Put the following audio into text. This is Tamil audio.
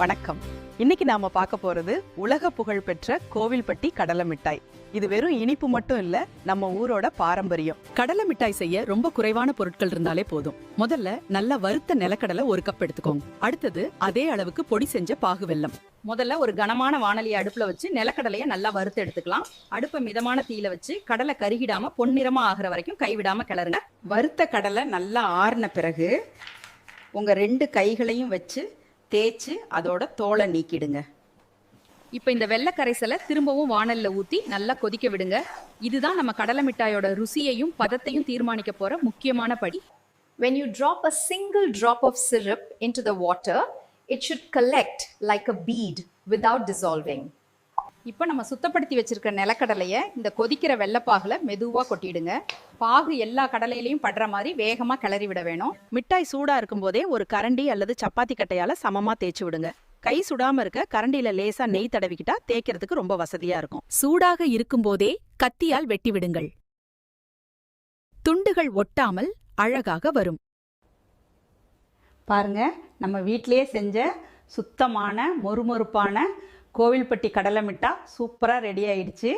வணக்கம். இன்னைக்கு நாம பார்க்க போறது உலக புகழ் பெற்ற கோவில்பட்டி கடலை மிட்டாய். இது வெறும் இனிப்பு மட்டும் இல்ல, நம்ம ஊரோட பாரம்பரியம். கடலை மிட்டாய் செய்ய ரொம்ப குறைவான பொருட்கள் இருந்தாலே போதும். முதல்ல நல்லா வறுத்த நிலக்கடலை 1 கப் எடுத்துக்கோங்க. அடுத்தது அதே அளவுக்கு பொடி செஞ்ச பாகு வெல்லம். முதல்ல ஒரு கனமான வாணலியை அடுப்புல வச்சு நிலக்கடலையை நல்லா வறுத்து எடுத்துக்கலாம். அடுப்பை மிதமான தீயில வச்சு கடலை கருகிடாம பொன்னிறமா ஆகிற வரைக்கும் கைவிடாம கிளறுங்க. வறுத்த கடலை நல்லா ஆறின பிறகு உங்க 2 கைகளையும் வச்சு தேய்ச்சி அதோட தோலை நீக்கிடுங்க. இப்ப இந்த வெள்ளை கரைசலை திரும்பவும் வாணல்ல ஊத்தி நல்லா கொதிக்க விடுங்க. இதுதான் நம்ம கடலை மிட்டாயோட ருசியையும் பதத்தையும் தீர்மானிக்க போற முக்கியமான படி. When you drop a single drop of syrup into the water, it should collect like a bead without dissolving. இப்ப நம்ம சுத்தப்படுத்தி வச்சிருக்க நிலக்கடலைய இந்த கொதிக்கிற வெள்ளைப்பாகுல மெதுவா கொட்டிடுங்க. பாகு எல்லா கடலையிலையும் படுற மாதிரி வேகமா கிளறி விட வேணும். மிட்டாய் சூடா இருக்கும் போதே ஒரு கரண்டி அல்லது சப்பாத்தி கட்டையால சமமா தேய்ச்சி விடுங்க. கை சுடாம இருக்க கரண்டியில லேசா நெய் தடவிக்கிட்டா தேய்க்கிறதுக்கு ரொம்ப வசதியா இருக்கும். சூடாக இருக்கும் போதே கத்தியால் வெட்டி விடுங்கள். துண்டுகள் ஒட்டாமல் அழகாக வரும். பாருங்க, நம்ம வீட்டிலேயே செஞ்ச சுத்தமான மொறுமொறுப்பான கோவில்பட்டி கடலை மிட்டாய் சூப்பரா ரெடி ஆயிடுச்சு.